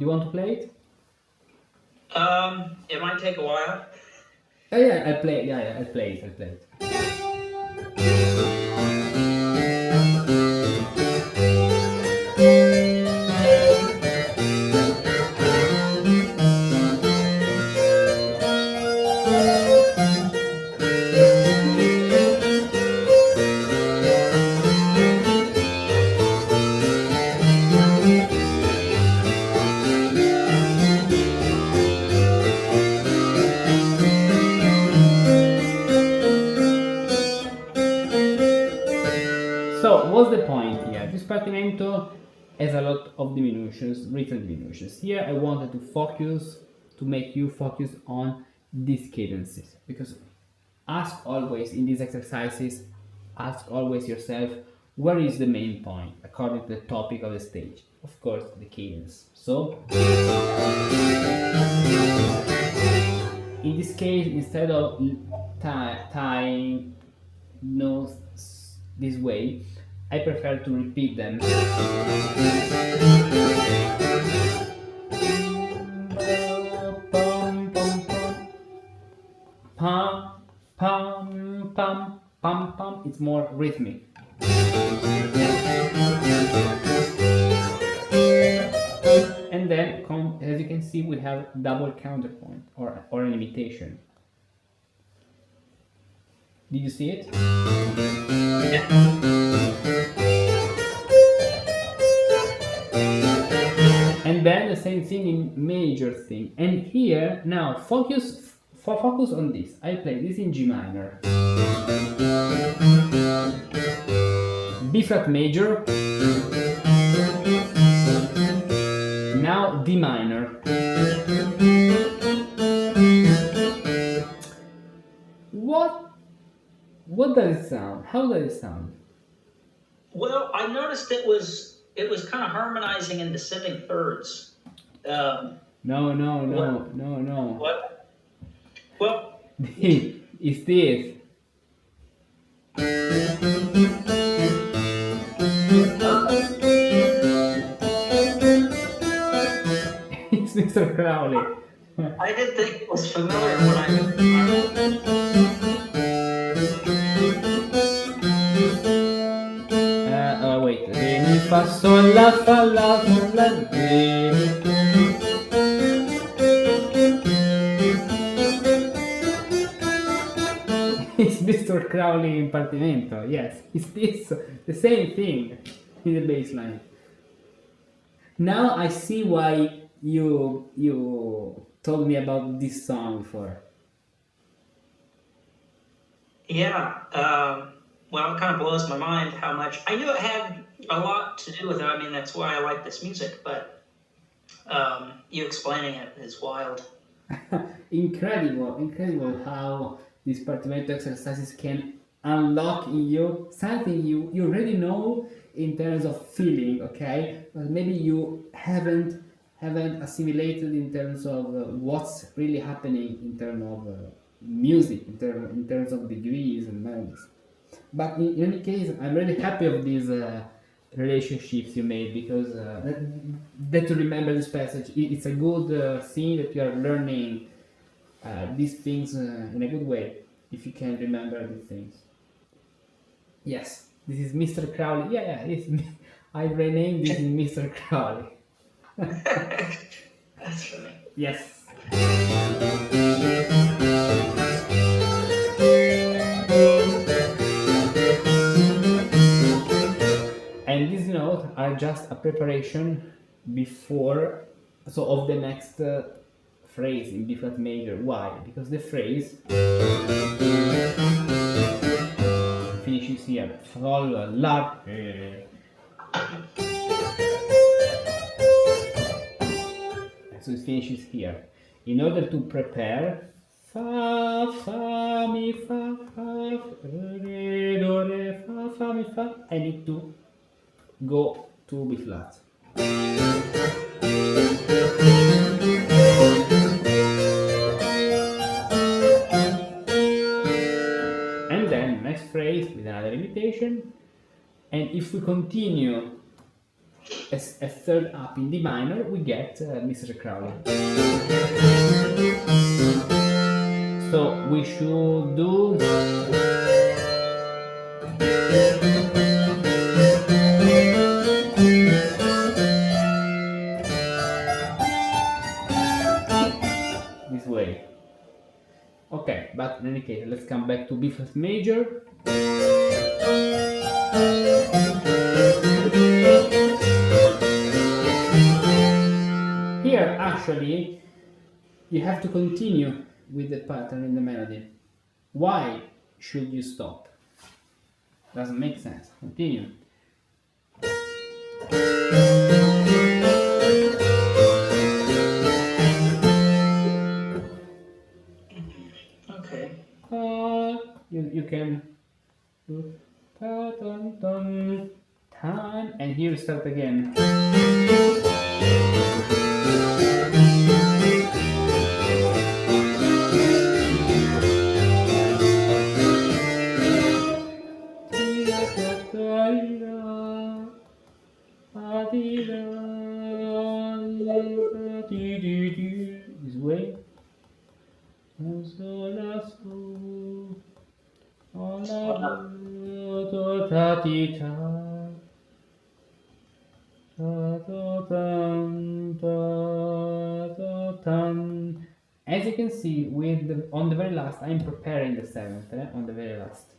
you want to play it? It might take a while. Oh yeah, I play. Yeah, I play it. I play it. So, what's the point here? This Partimento has a lot of diminutions, written diminutions. Here I wanted to focus, to make you focus on these cadences. Because ask always in these exercises, ask always yourself, where is the main point according to the topic of the stage? Of course, the cadence. So, in this case, instead of tying notes this way, I prefer to repeat them. Pam, pam, pam, pam, pam. It's more rhythmic. And then, as you can see, we have double counterpoint or an imitation. Did you see it? And then the same thing in major thing. And here now focus on this. I play this in G minor, B flat major, now D minor. What does it sound? How does it sound? Well, I noticed it was kind of harmonizing in descending thirds. No. What? Well, it's this. It's Mr. Crowley. I didn't think it was familiar when I. Wait. Re, mi, fa, sol, la, fa, la, sol, la, re. It's Mr. Crowley in Partimento. Yes, it's this, the same thing in the bass line. Now I see why you told me about this song before. Yeah. Well, it kind of blows my mind how much I knew it had a lot to do with it. I mean, that's why I like this music. But you explaining it is wild. Incredible how these Partimento exercises can unlock in you something you already know in terms of feeling, okay? But maybe you haven't assimilated in terms of what's really happening in terms of music, in terms of degrees and melodies. But in any case, I'm really happy of these relationships you made, because that to remember this passage, it's a good thing that you are learning these things in a good way, if you can remember these things. Yes, this is Mr. Crowley. Yeah, I renamed this in Mr. Crowley. That's funny. Yes. And these notes are just a preparation before, so of the next phrase in B flat major. Why? Because the phrase finishes here. Sol, la. So it finishes here. In order to prepare fa, fa, mi, fa, fa, re, do, re, fa, mi, fa, I need to go to B flat. And then next phrase with another imitation. And if we continue a third up in D minor, we get Mr. Crowley. So we should do this way. Okay, but in any case, let's come back to B flat major. Here, actually, you have to continue with the pattern in the melody. Why should you stop? Doesn't make sense. Continue. Okay. You can do ta dun dun tan, and here start again. This way. As you can see, with on the very last, I'm preparing the seventh on the very last.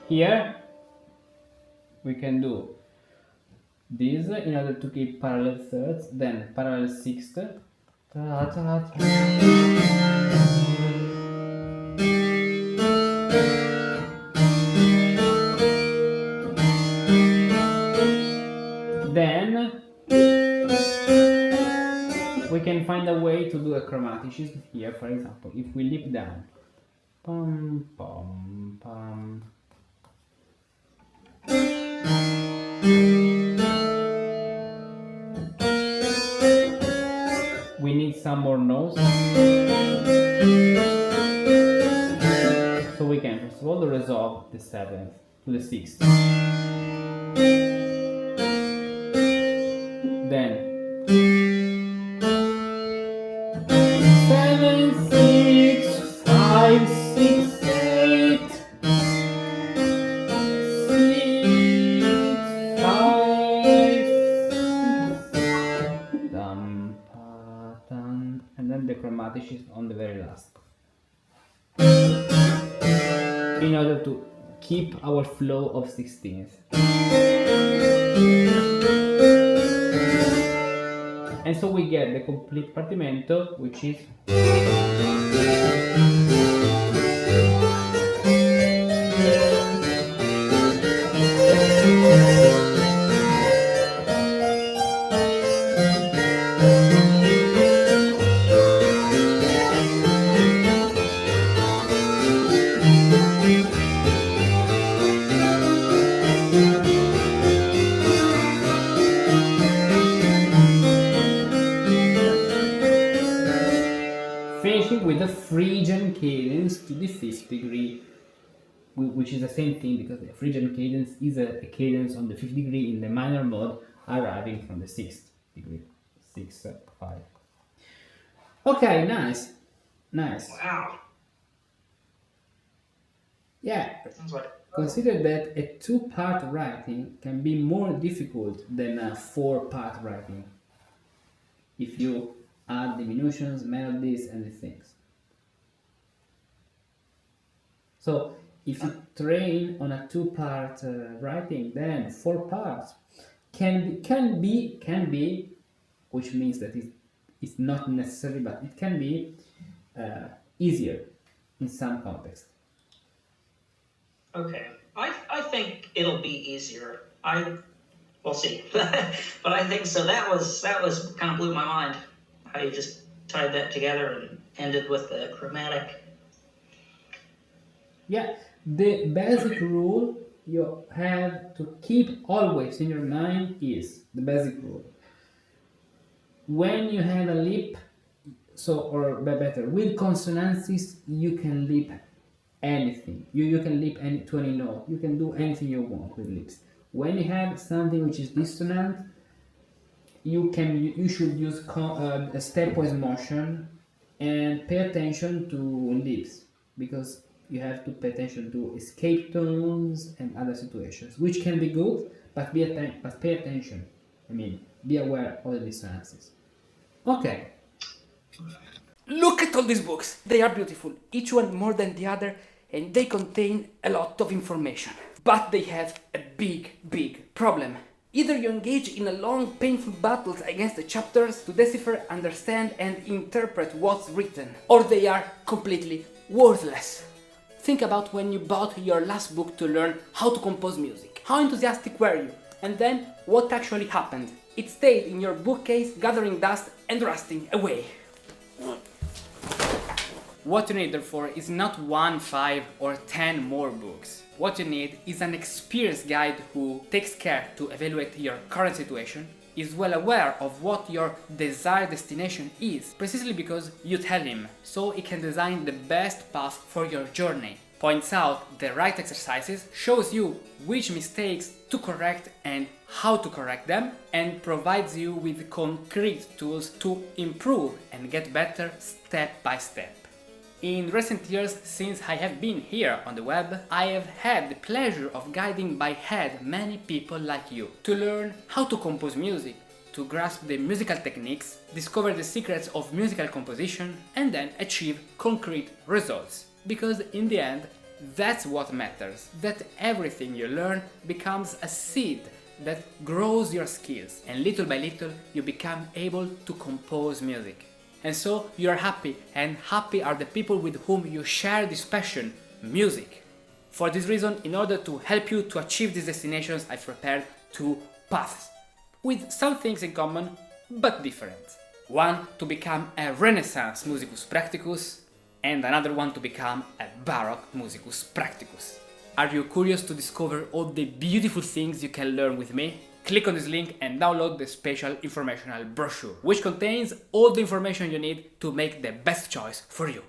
Here we can do this in order to keep parallel thirds, then parallel sixth. Then we can find a way to do a chromaticism here, for example, if we lip down. Pum, pum, pum. We need some more notes. So we can first of all resolve the seventh to the sixth. Then 7, 6, 5, 6, 8, 6, 5, dum, pa, dum, and then the chromaticism on the very last. In order to keep our flow of 16th. And so we get the complete Partimento, which is finishing with a Phrygian cadence to the 5th degree, which is the same thing because the Phrygian cadence is a cadence on the 5th degree in the minor mode arriving from the 6th degree. 6, 5. Okay, nice. Nice. Wow. Yeah. Sounds like Consider that a 2-part writing can be more difficult than a 4-part writing. if you add diminutions, melodies, and the things. So if you train on a two-part writing, then 4 parts can be, which means that it's not necessary, but it can be easier in some context. Okay, I think it'll be easier. We'll see, but I think so. That was kind of blew my mind how you just tied that together and ended with the chromatic. Yeah, the basic rule you have to keep always in your mind is the basic rule. When you have a lip, or better, with consonances, you can lip anything. You can lip to any note. You can do anything you want with lips. When you have something which is dissonant, you should use a stepwise motion and pay attention to lips, because you have to pay attention to escape tones and other situations, which can be good, but pay attention. I mean, be aware of the dissonances. Okay. Look at all these books. They are beautiful, each one more than the other, and they contain a lot of information. But they have a big problem. Either you engage in a long, painful battles against the chapters to decipher, understand, and interpret what's written, or they are completely worthless. Think about when you bought your last book to learn how to compose music. How enthusiastic were you? And then, what actually happened? It stayed in your bookcase, gathering dust and rusting away. What you need, therefore, is not 1, 5, or 10 more books. What you need is an experienced guide who takes care to evaluate your current situation, is well aware of what your desired destination is, precisely because you tell him, so he can design the best path for your journey, points out the right exercises, shows you which mistakes to correct and how to correct them, and provides you with concrete tools to improve and get better step by step. In recent years, since I have been here on the web, I have had the pleasure of guiding by hand many people like you to learn how to compose music, to grasp the musical techniques, discover the secrets of musical composition, and then achieve concrete results. Because in the end, that's what matters, that everything you learn becomes a seed that grows your skills, and little by little you become able to compose music. And so you are happy, and happy are the people with whom you share this passion, music. For this reason, in order to help you to achieve these destinations, I've prepared 2 paths, with some things in common, but different. One to become a Renaissance Musicus Practicus, and another one to become a Baroque Musicus Practicus. Are you curious to discover all the beautiful things you can learn with me? Click on this link and download the special informational brochure, which contains all the information you need to make the best choice for you.